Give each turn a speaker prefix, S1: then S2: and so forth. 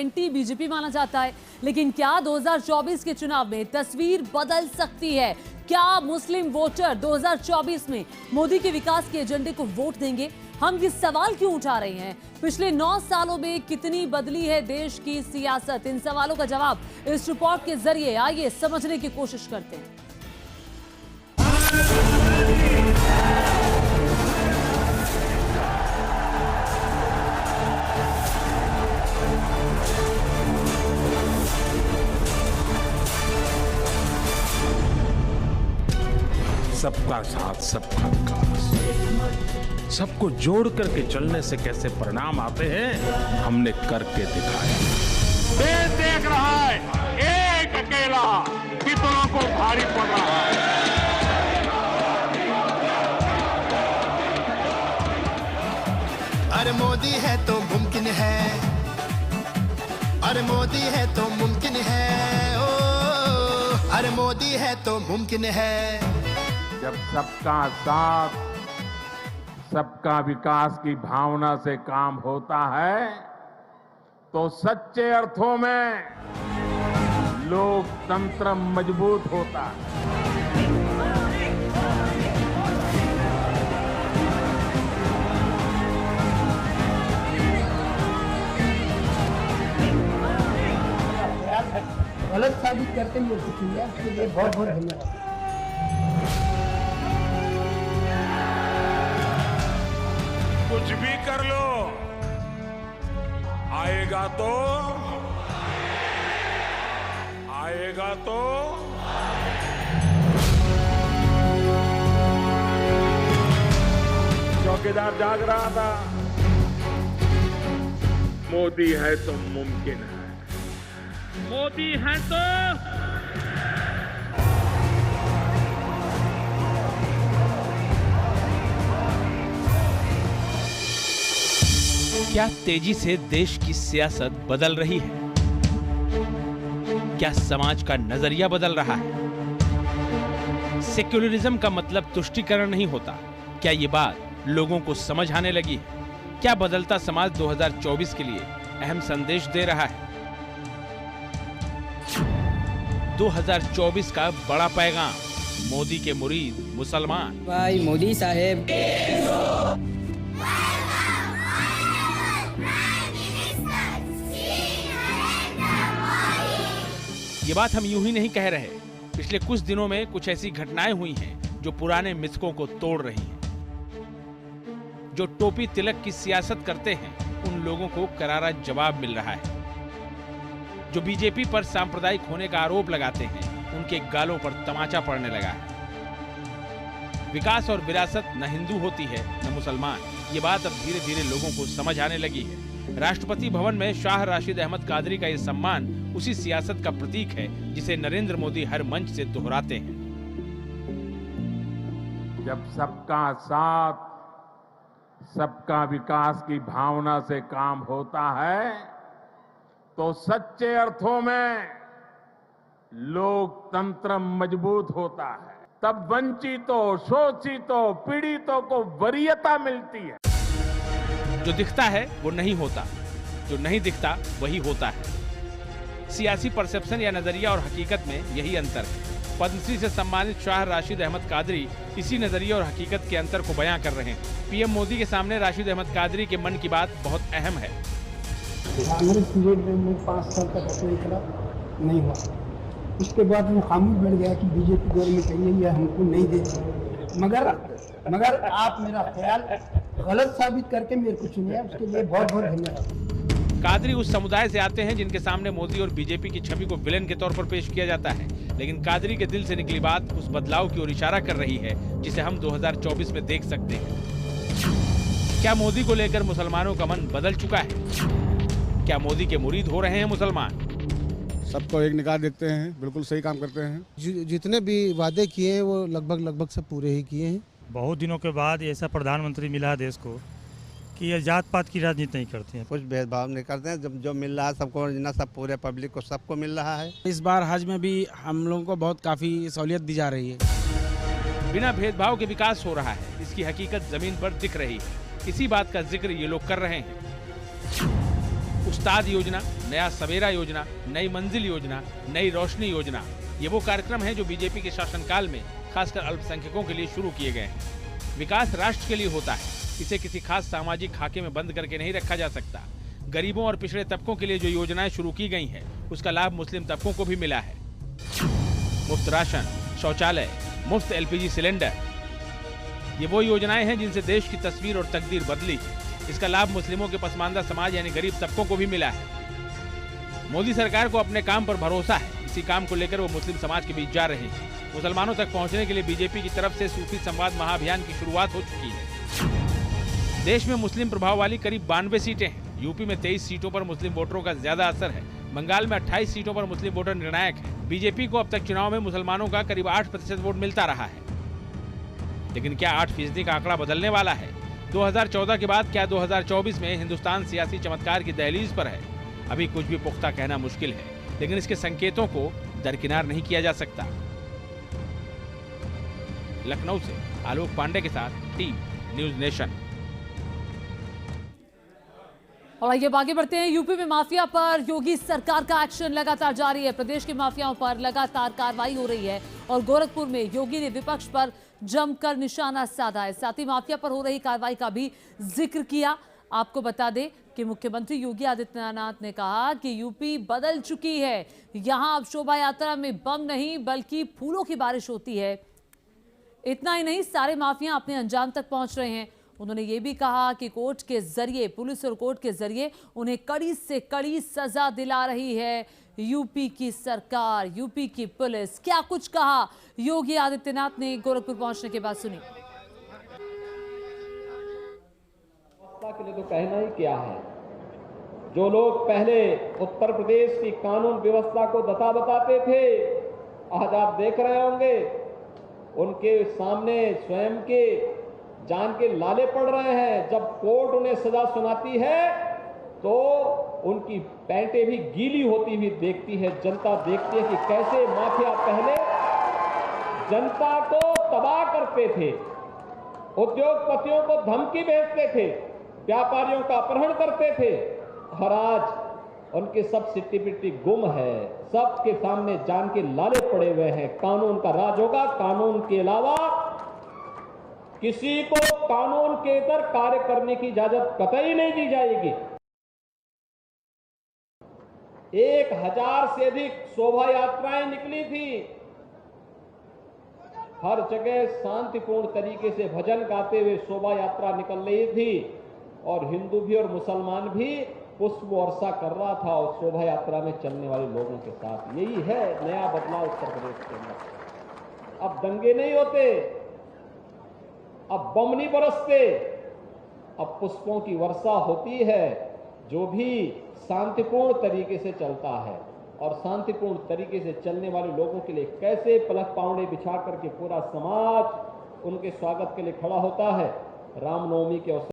S1: Anti BJP माना जाता है। लेकिन क्या 2024 के चुनाव में तस्वीर बदल सकती है? क्या मुस्लिम वोटर 2024 में मोदी के विकास के एजेंडे को वोट देंगे? हम ये सवाल क्यों उठा रहे हैं? पिछले 9 सालों में कितनी बदली है देश की सियासत? इन सवालों का जवाब इस रिपोर्ट के जरिए आइए समझने की कोशिश करते हैं।
S2: सबका साथ, सबका विकास, सबको जोड़ करके चलने से कैसे परिणाम आते हैं, हमने करके दिखाया।
S3: देश देख रहा है, एक अकेला कितनों को भारी पड़ रहा है।
S4: अरे मोदी है तो मुमकिन है, अरे मोदी है तो मुमकिन है, ओ अरे मोदी है तो मुमकिन है।
S2: जब सबका साथ, सबका विकास की भावना से काम होता है तो सच्चे अर्थों में लोकतंत्र मजबूत होता है।
S5: गलत साबित करके मेरे को चुनिया, उसके लिए बहुत बहुत धन्यवाद।
S2: कुछ भी कर लो, आएगा तो चौकीदार जाग रहा था। मोदी है तो मुमकिन है, मोदी है तो
S6: क्या तेजी से देश की सियासत बदल रही है? क्या समाज का नजरिया बदल रहा है? सेक्युलरिज्म का मतलब तुष्टीकरण नहीं होता। क्या ये बात लोगों को समझ आने लगी है? क्या बदलता समाज 2024 के लिए अहम संदेश दे रहा है? 2024 का बड़ा पैगाम, मोदी के मुरीद मुसलमान।
S5: भाई मोदी साहेब,
S6: ये बात हम यूं ही नहीं कह रहे। पिछले कुछ दिनों में कुछ ऐसी घटनाएं हुई हैं जो पुराने मिथकों को तोड़ रही हैं। जो टोपी तिलक की सियासत करते हैं उन लोगों को करारा जवाब मिल रहा है। जो बीजेपी पर सांप्रदायिक होने का आरोप लगाते हैं उनके गालों पर तमाचा पड़ने लगा है। विकास और विरासत न हिंदू होती है न मुसलमान। ये बात अब धीरे धीरे लोगों को समझ आने लगी है। राष्ट्रपति भवन में शाह राशिद अहमद कादरी का ये सम्मान उसी सियासत का प्रतीक है जिसे नरेंद्र मोदी हर मंच से दोहराते हैं।
S2: जब सबका साथ, सबका विकास की भावना से काम होता है तो सच्चे अर्थों में लोकतंत्र मजबूत होता है। तब वंचितों, शोषितों, पीड़ितों को वरीयता मिलती है।
S6: जो दिखता है वो नहीं होता, जो नहीं दिखता वही होता है। सियासी परसेप्शन या नजरिया और हकीकत में यही अंतर है। पद्मश्री से सम्मानित शाह राशिद अहमद कादरी इसी नजरिया और हकीकत के अंतर को बयां कर रहे हैं। पीएम मोदी के सामने राशिद अहमद कादरी के मन की बात बहुत अहम है।
S5: कांग्रेस पीरियड में 5 साल तक अपने खिलाफ नहीं हुआ। उसके बाद वो खामोश बैठ गया कि बीजेपी गवर्नमेंट है, ये हमको नहीं देती। मगर आप मेरा ख्याल गलत साबित करके मेरे को चुनिया, उसके लिए बहुत बहुत धन्यवाद।
S6: कादरी उस समुदाय से आते हैं जिनके सामने मोदी और बीजेपी की छवि को विलेन के तौर पर पेश किया जाता है। लेकिन कादरी के दिल से निकली बात उस बदलाव की ओर इशारा कर रही है जिसे हम 2024 में देख सकते हैं। क्या मोदी को लेकर मुसलमानों का मन बदल चुका है? क्या मोदी के मुरीद हो रहे हैं मुसलमान?
S7: सबको एक निगाह देखते हैं, बिल्कुल सही काम करते हैं। जितने भी वादे किए हैं वो लगभग सब पूरे ही किए हैं।
S8: बहुत दिनों के बाद ऐसा प्रधानमंत्री मिला है देश को कि ये जात पात की राजनीति नहीं करती हैं।
S7: कुछ भेदभाव नहीं करते हैं। जब जो मिल रहा है सबको, सब पूरे पब्लिक को सबको मिल रहा है।
S9: इस बार हज में भी हम लोगों को बहुत काफ़ी सहूलियत दी जा रही है।
S6: बिना भेदभाव के विकास हो रहा है, इसकी हकीकत जमीन पर दिख रही है। इसी बात का जिक्र ये लोग कर रहे हैं। उस्ताद योजना, नया सवेरा योजना, नई मंजिल योजना, नई रोशनी योजना, ये वो कार्यक्रम हैं जो बीजेपी के शासनकाल में खासकर अल्पसंख्यकों के लिए शुरू किए गए हैं। विकास राष्ट्र के लिए होता है, इसे किसी खास सामाजिक खाके में बंद करके नहीं रखा जा सकता। गरीबों और पिछड़े तबकों के लिए जो योजनाएं शुरू की गई हैं, उसका लाभ मुस्लिम तबकों को भी मिला है। मुफ्त राशन, शौचालय, मुफ्त LPG सिलेंडर, ये वो योजनाएं हैं जिनसे देश की तस्वीर और तकदीर बदली। इसका लाभ मुस्लिमों के पसमानदा समाज यानी गरीब तबकों को भी मिला है। मोदी सरकार को अपने काम पर भरोसा है, इसी काम को लेकर वो मुस्लिम समाज के बीच जा रहे हैं। मुसलमानों तक पहुंचने के लिए बीजेपी की तरफ से सूफी संवाद महाअभियान की शुरुआत हो चुकी है। देश में मुस्लिम प्रभाव वाली करीब 92 सीटें हैं। यूपी में 23 सीटों पर मुस्लिम वोटरों का ज्यादा असर है। बंगाल में 28 सीटों पर मुस्लिम वोटर निर्णायक है। बीजेपी को अब तक चुनाव में मुसलमानों का करीब 8% वोट मिलता रहा है। लेकिन क्या 8% का आंकड़ा बदलने वाला है? 2014 के बाद क्या 2024 में हिंदुस्तान सियासी चमत्कार की दहलीज पर है? अभी कुछ भी पुख्ता कहना मुश्किल है, लेकिन इसके संकेतों को दरकिनार नहीं किया जा सकता। लखनऊ से आलोक पांडे के साथ टीम न्यूज नेशन।
S1: और आइए आगे बढ़ते हैं। यूपी में माफिया पर योगी सरकार का एक्शन लगातार जारी है। प्रदेश के माफियाओं पर लगातार कार्रवाई हो रही है और गोरखपुर में योगी ने विपक्ष पर जमकर निशाना साधा है। साथ ही माफिया पर हो रही कार्रवाई का भी जिक्र किया। आपको बता दें कि मुख्यमंत्री योगी आदित्यनाथ ने कहा कि यूपी बदल चुकी है। यहां अब शोभा यात्रा में बम नहीं बल्कि फूलों की बारिश होती है। इतना ही नहीं, सारे माफिया अपने अंजाम तक पहुंच रहे हैं। उन्होंने ये भी कहा कि कोर्ट के जरिए, पुलिस और कोर्ट के जरिए उन्हें कड़ी से कड़ी सजा दिला रही है यूपी की सरकार, यूपी की पुलिस। क्या कुछ कहा योगी आदित्यनाथ ने गोरखपुर पहुंचने के बाद, सुनिए।
S10: के लिए तो कहना ही क्या है। जो लोग पहले उत्तर प्रदेश की कानून व्यवस्था को दता बताते थे, आज आप देख रहे होंगे उनके सामने स्वयं के जान के लाले पड़ रहे हैं। जब कोर्ट उन्हें सजा सुनाती है तो उनकी पैंटें भी गीली होती हुई देखती है। जनता देखती है कि कैसे माफिया पहले जनता को तबाह करते थे, उद्योगपतियों को धमकी भेजते थे, व्यापारियों का अपहरण करते थे, और आज उनकी सब सिट्टी पिट्टी गुम है। सबके सामने जान के लाले पड़े हुए हैं। कानून का राज होगा। कानून के अलावा किसी को कानून के इतर कार्य करने की इजाजत कतई नहीं दी जाएगी। 1000 से अधिक शोभा यात्राएं निकली थी। हर जगह शांतिपूर्ण तरीके से भजन गाते हुए शोभा यात्रा निकल रही थी और हिंदू भी और मुसलमान भी पुष्प वर्षा कर रहा था और शोभा यात्रा में चलने वाले लोगों के साथ। यही है नया बदलाव उत्तर प्रदेश के अंदर। अब दंगे नहीं होते, अब बम नहीं बरसते, अब पुष्पों की वर्षा होती है। जो भी शांतिपूर्ण तरीके से चलता है और शांतिपूर्ण तरीके से चलने वाले लोगों के लिए कैसे पलक पावड़े बिछा करके पूरा समाज उनके स्वागत के लिए खड़ा होता है। रामनवमी के अवसर